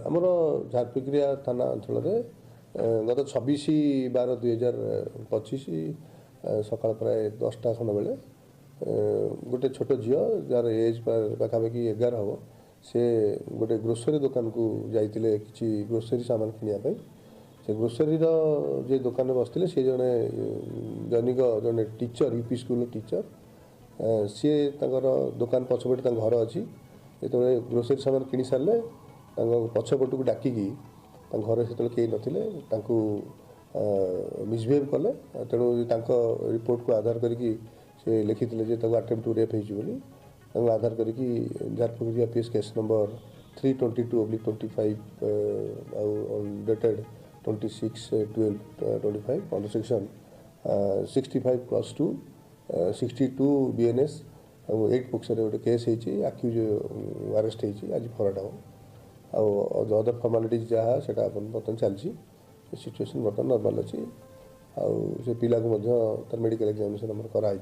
आमर झारपिक्रिया थाना अंचल गत 26/12/2025 सकाल प्राय 10टा खंड बेले गोटे छोट झील जार एज पाखापाखि 11 हम से गोटे ग्रोसरी दुकान को जाइए कि ग्रोसरी सामान किनापी से ग्रोसरी जे दुकान बसते सी जड़े दैनिक जड़े टीचर यूपी स्कूल टीचर सी दुकान पछपटे घर अच्छी जो ग्रोसरी सामान किणी सारे पछपट को डाकिकी घर से कई नथिले मिसबिहेव कले तेणु रिपोर्ट को आधार करके से लिखी अटेम्प्ट टू रेप होली आधार करके Jharpagudia PS case number 322/25 dated 26/12/25 under section 65+2 62 BNS 8 पक्षर गोटे केस होती आक्यूज अरेस्ट होती आज फराड हम अदर फर्मालिटीज जहाँ से बर्तमान चलती सिचुएसन बर्तमान नॉर्मल अच्छी आउ से पिला को मेडिकल एग्जामिनेशन कराई।